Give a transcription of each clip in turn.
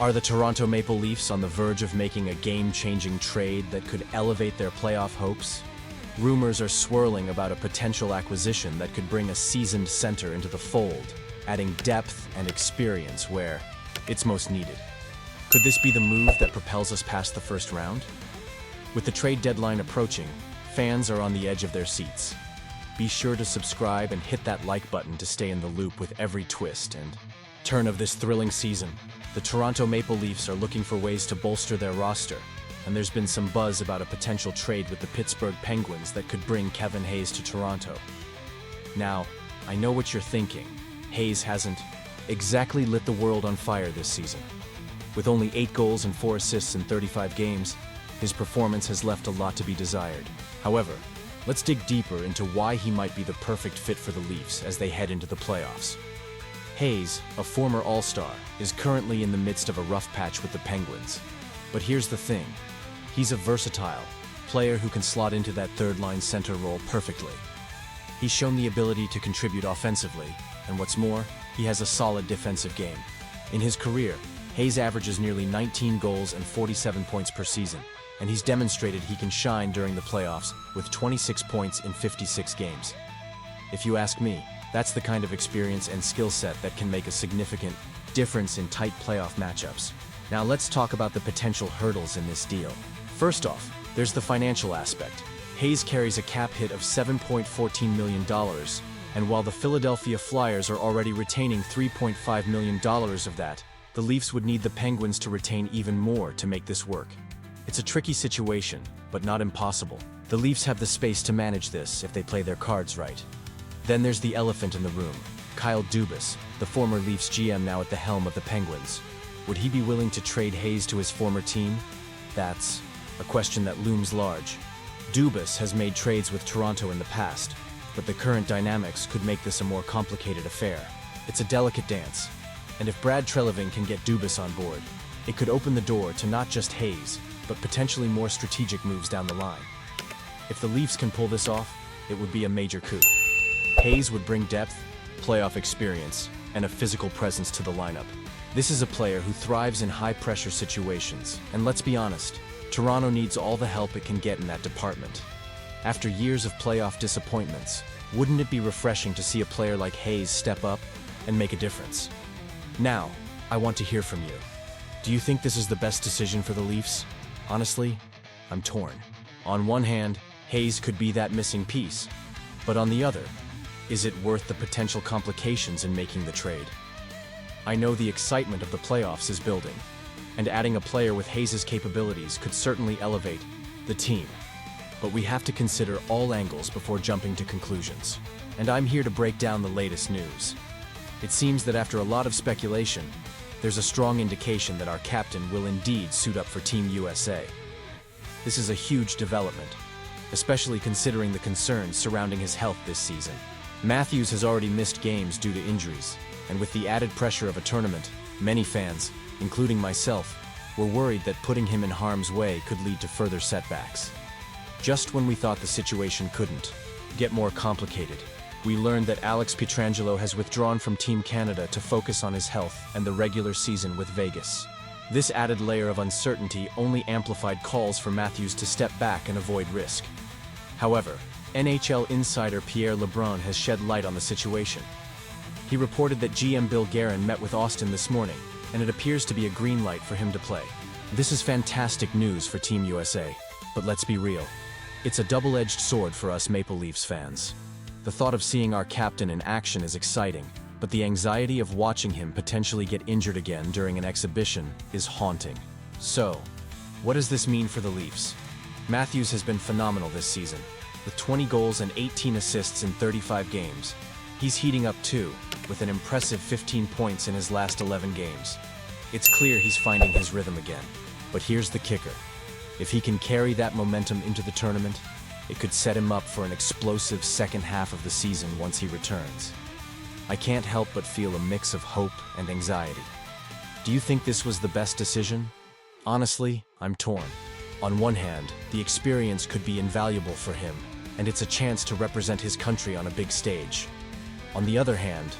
Are the Toronto Maple Leafs on the verge of making a game-changing trade that could elevate their playoff hopes? Rumors are swirling about a potential acquisition that could bring a seasoned center into the fold, adding depth and experience where it's most needed. Could this be the move that propels us past the first round? With the trade deadline approaching, fans are on the edge of their seats. Be sure to subscribe and hit that like button to stay in the loop with every twist and turn of this thrilling season. The Toronto Maple Leafs are looking for ways to bolster their roster, and there's been some buzz about a potential trade with the Pittsburgh Penguins that could bring Kevin Hayes to Toronto. Now, I know what you're thinking. Hayes hasn't exactly lit the world on fire this season. With only 8 goals and 4 assists in 35 games, his performance has left a lot to be desired. However, let's dig deeper into why he might be the perfect fit for the Leafs as they head into the playoffs. Hayes, a former All-Star, is currently in the midst of a rough patch with the Penguins. But here's the thing. He's a versatile player who can slot into that third-line center role perfectly. He's shown the ability to contribute offensively, and what's more, he has a solid defensive game. In his career, Hayes averages nearly 19 goals and 47 points per season, and he's demonstrated he can shine during the playoffs with 26 points in 56 games. If you ask me, that's the kind of experience and skill set that can make a significant difference in tight playoff matchups. Now let's talk about the potential hurdles in this deal. First off, there's the financial aspect. Hayes carries a cap hit of $7.14 million, and while the Philadelphia Flyers are already retaining $3.5 million of that, the Leafs would need the Penguins to retain even more to make this work. It's a tricky situation, but not impossible. The Leafs have the space to manage this if they play their cards right. Then there's the elephant in the room, Kyle Dubas, the former Leafs GM now at the helm of the Penguins. Would he be willing to trade Hayes to his former team? That's a question that looms large. Dubas has made trades with Toronto in the past, but the current dynamics could make this a more complicated affair. It's a delicate dance, and if Brad Treliving can get Dubas on board, it could open the door to not just Hayes, but potentially more strategic moves down the line. If the Leafs can pull this off, it would be a major coup. Hayes would bring depth, playoff experience, and a physical presence to the lineup. This is a player who thrives in high-pressure situations, and let's be honest, Toronto needs all the help it can get in that department. After years of playoff disappointments, wouldn't it be refreshing to see a player like Hayes step up and make a difference? Now, I want to hear from you. Do you think this is the best decision for the Leafs? Honestly, I'm torn. On one hand, Hayes could be that missing piece, but on the other, is it worth the potential complications in making the trade? I know the excitement of the playoffs is building, and adding a player with Hayes' capabilities could certainly elevate the team. But we have to consider all angles before jumping to conclusions. And I'm here to break down the latest news. It seems that after a lot of speculation, there's a strong indication that our captain will indeed suit up for Team USA. This is a huge development, especially considering the concerns surrounding his health this season. Matthews has already missed games due to injuries, and with the added pressure of a tournament, many fans, including myself, were worried that putting him in harm's way could lead to further setbacks. Just when we thought the situation couldn't get more complicated, we learned that Alex Pietrangelo has withdrawn from Team Canada to focus on his health and the regular season with Vegas. This added layer of uncertainty only amplified calls for Matthews to step back and avoid risk. However, NHL insider Pierre LeBrun has shed light on the situation. He reported that GM Bill Guerin met with Austin this morning, and it appears to be a green light for him to play. This is fantastic news for Team USA, but let's be real. It's a double-edged sword for us Maple Leafs fans. The thought of seeing our captain in action is exciting, but the anxiety of watching him potentially get injured again during an exhibition is haunting. So, what does this mean for the Leafs? Matthews has been phenomenal this season. With 20 goals and 18 assists in 35 games, he's heating up too, with an impressive 15 points in his last 11 games. It's clear he's finding his rhythm again, but here's the kicker. If he can carry that momentum into the tournament, it could set him up for an explosive second half of the season once he returns. I can't help but feel a mix of hope and anxiety. Do you think this was the best decision? Honestly, I'm torn. On one hand, the experience could be invaluable for him, and it's a chance to represent his country on a big stage. On the other hand,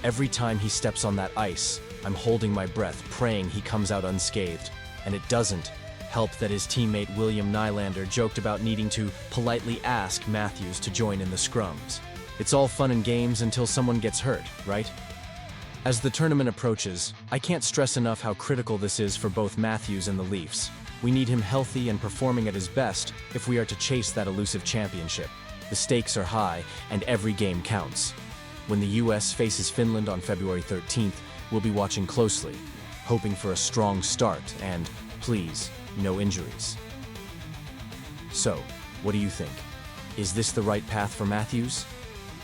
every time he steps on that ice, I'm holding my breath, praying he comes out unscathed. And it doesn't help that his teammate William Nylander joked about needing to politely ask Matthews to join in the scrums. It's all fun and games until someone gets hurt, right? As the tournament approaches, I can't stress enough how critical this is for both Matthews and the Leafs. We need him healthy and performing at his best if we are to chase that elusive championship. The stakes are high, and every game counts. When the US faces Finland on February 13th, we'll be watching closely, hoping for a strong start and, please, no injuries. So, what do you think? Is this the right path for Matthews?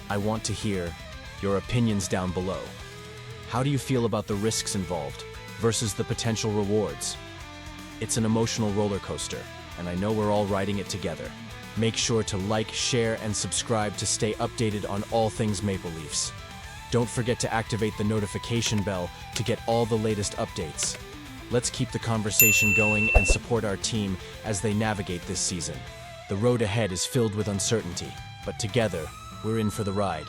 I want to hear your opinions down below. How do you feel about the risks involved versus the potential rewards? It's an emotional roller coaster, and I know we're all riding it together. Make sure to like, share, and subscribe to stay updated on all things Maple Leafs. Don't forget to activate the notification bell to get all the latest updates. Let's keep the conversation going and support our team as they navigate this season. The road ahead is filled with uncertainty, but together, we're in for the ride.